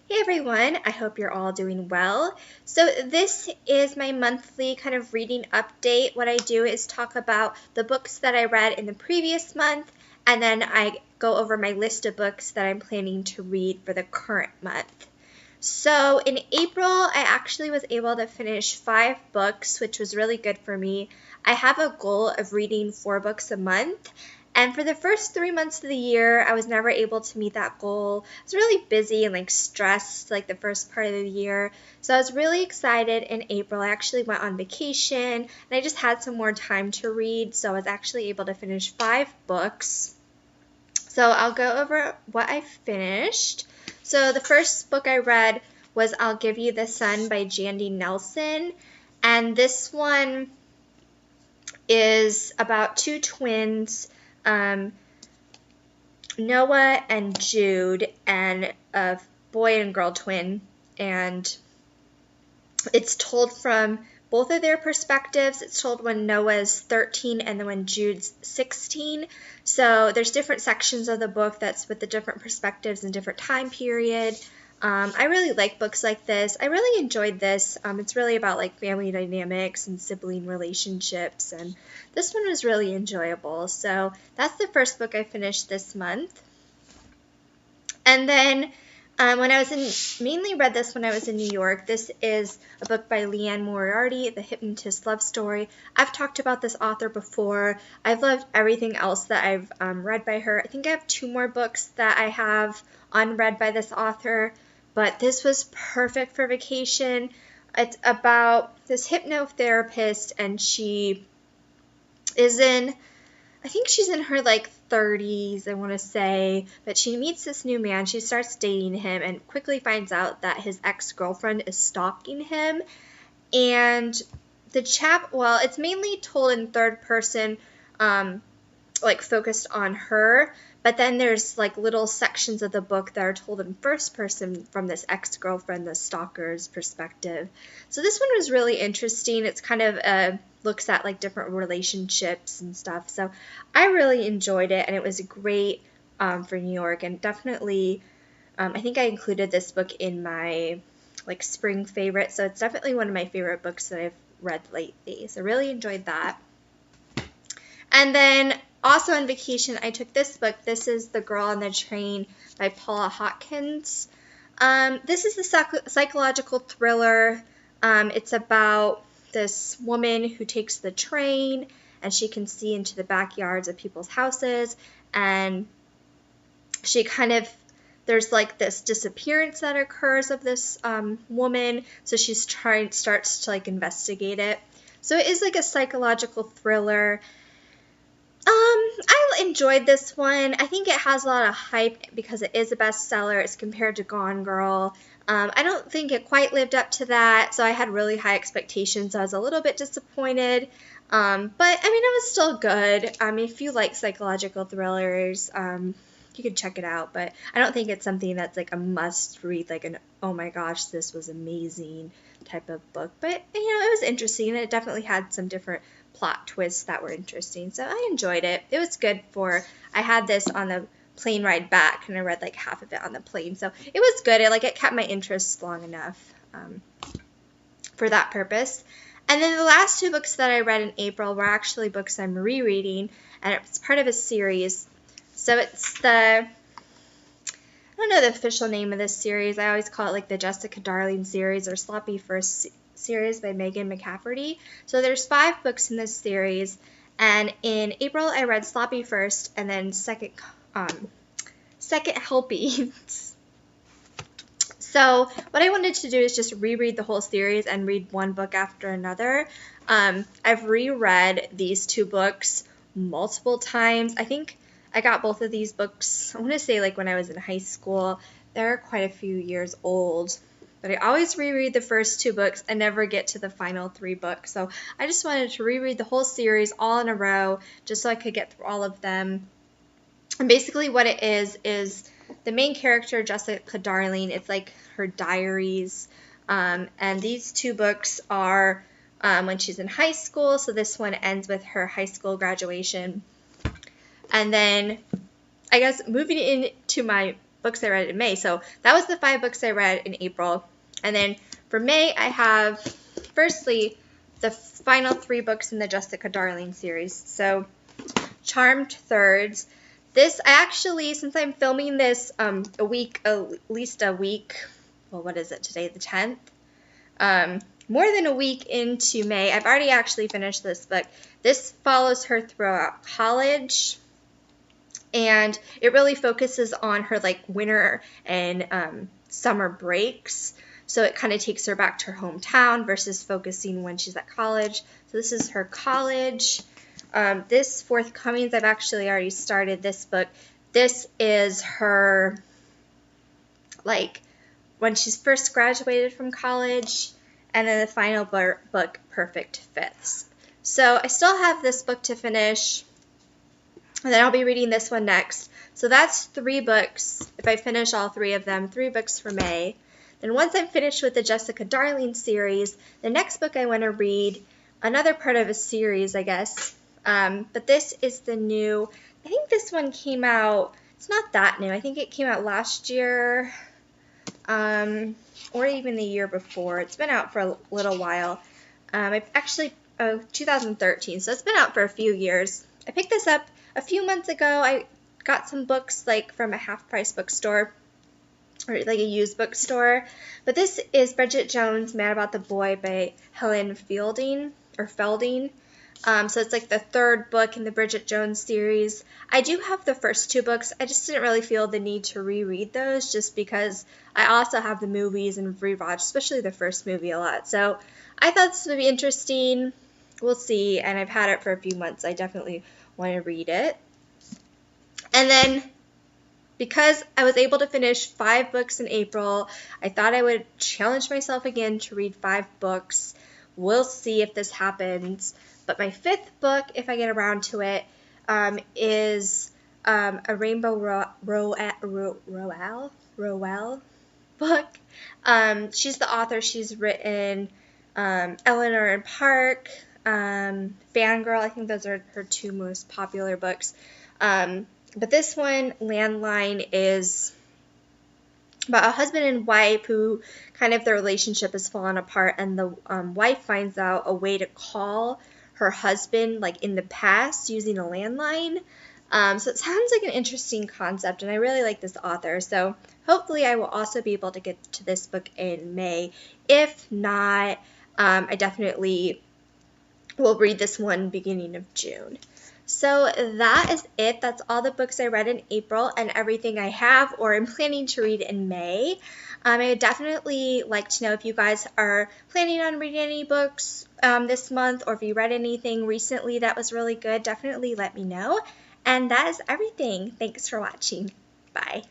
Hey everyone, I hope you're all doing well. So this is my monthly kind of reading update. What I do is talk about the books that I read in the previous month, and then I go over my list of books that I'm planning to read for the current month. So in April, I actually was able to finish 5 books, which was really good for me. I have a goal of reading 4 books a month. And for the first 3 months of the year, I was never able to meet that goal. I was really busy and stressed the first part of the year. So I was really excited in April. I actually went on vacation and I just had some more time to read. So I was actually able to finish 5 books. So I'll go over what I finished. So the first book I read was I'll Give You the Sun by Jandy Nelson. And this one is about 2 twins, Noah and Jude, and a boy and girl twin, and it's told from both of their perspectives. It's told when Noah is 13 and then when Jude's 16. So there's different sections of the book that's with the different perspectives and different time period. I really like books like this. I really enjoyed this. It's really about family dynamics and sibling relationships, and this one was really enjoyable. So that's the first book I finished this month. And then mainly read this when I was in New York. This is a book by Liane Moriarty, The Hypnotist Love Story. I've talked about this author before. I've loved everything else that I've read by her. I think I have 2 more books that I have unread by this author, but this was perfect for vacation. It's about this hypnotherapist, and she is I think she's in her 30s, I want to say, but she meets this new man. She starts dating him and quickly finds out that his ex-girlfriend is stalking him. And it's mainly told in third person, focused on her, but then there's little sections of the book that are told in first person from this ex-girlfriend, the stalker's perspective. So this one was really interesting. It's kind of looks at different relationships and stuff. So I really enjoyed it, and it was great for New York, and definitely I think I included this book in my spring favorite. So it's definitely one of my favorite books that I've read lately. So really enjoyed that. And then also on vacation, I took this book. This is The Girl on the Train by Paula Hawkins. This is a psychological thriller. It's about this woman who takes the train, and she can see into the backyards of people's houses, and she there's this disappearance that occurs of this woman, so she starts to investigate it. So it is a psychological thriller. I enjoyed this one. I think it has a lot of hype because it is a bestseller. It's compared to Gone Girl. I don't think it quite lived up to that, so I had really high expectations. I was a little bit disappointed, but I mean, it was still good. If you like psychological thrillers, you can check it out, but I don't think it's something that's a must read, an oh my gosh, this was amazing type of book. But it was interesting. It definitely had some different plot twists that were interesting, so I enjoyed it. It was good I had this on the plane ride back, and I read half of it on the plane, so it was good. It kept my interest long enough for that purpose. And then the last 2 books that I read in April were actually books I'm rereading, and it's part of a series. So it's I don't know the official name of this series. I always call it the Jessica Darling series or Sloppy First series by McCafferty. So there's 5 books in this series, and in April I read Sloppy First, and then Second Helpings. So what I wanted to do is just reread the whole series and read one book after another. I've reread these 2 books multiple times. I think I got both of these books, I want to say when I was in high school. They're quite a few years old. But I always reread the first 2 books and never get to the final 3 books. So I just wanted to reread the whole series all in a row just so I could get through all of them. And basically what it is the main character, Jessica Darling, it's her diaries. And these 2 books are when she's in high school. So this one ends with her high school graduation. And then I guess moving into my books I read in May. So that was the 5 books I read in April. And then for May, I have, firstly, the final 3 books in the Jessica Darling series. So Charmed Thirds. This, I actually, since I'm filming this at least a week, well, what is it today, the 10th? More than a week into May, I've already actually finished this book. This follows her throughout college, and it really focuses on her like winter and summer breaks. So it kind of takes her back to her hometown versus focusing when she's at college. So this is her college. This forthcoming, I've actually already started this book. This is her, like, when she's first graduated from college, and then the final book, Perfect Fifths. So I still have this book to finish, and then I'll be reading this one next. So that's 3 books, if I finish all 3 of them, 3 books for May. Then once I'm finished with the Jessica Darling series, the next book I want to read, another part of a series, I guess, but this is the new, I think this one came out, it's not that new, I think it came out last year, or even the year before. It's been out for a little while. I've actually, 2013, so it's been out for a few years. I picked this up a few months ago. I got some books like from a half-price bookstore, or like a used bookstore. But this is Bridget Jones' Mad About the Boy by Helen Felding. So it's like the 3rd book in the Bridget Jones series. I do have the first 2 books. I just didn't really feel the need to reread those just because I also have the movies and rewatched, especially the first movie, a lot. So I thought this would be interesting. We'll see. And I've had it for a few months. I definitely want to read it. And then because I was able to finish 5 books in April, I thought I would challenge myself again to read 5 books. We'll see if this happens. But my 5th book, if I get around to it, is a Rainbow Rowell book. She's the author. She's written Eleanor and Park, Fangirl. I think those are her 2 most popular books. But this one, Landline, is about a husband and wife who kind of their relationship has fallen apart, and the wife finds out a way to call her husband like in the past using a landline. So it sounds like an interesting concept, and I really like this author. So hopefully I will also be able to get to this book in May. If not, I definitely will read this one beginning of June. So that is it. That's all the books I read in April and everything I have or am planning to read in May. I would definitely like to know if you guys are planning on reading any books this month, or if you read anything recently that was really good. Definitely let me know. And that is everything. Thanks for watching. Bye.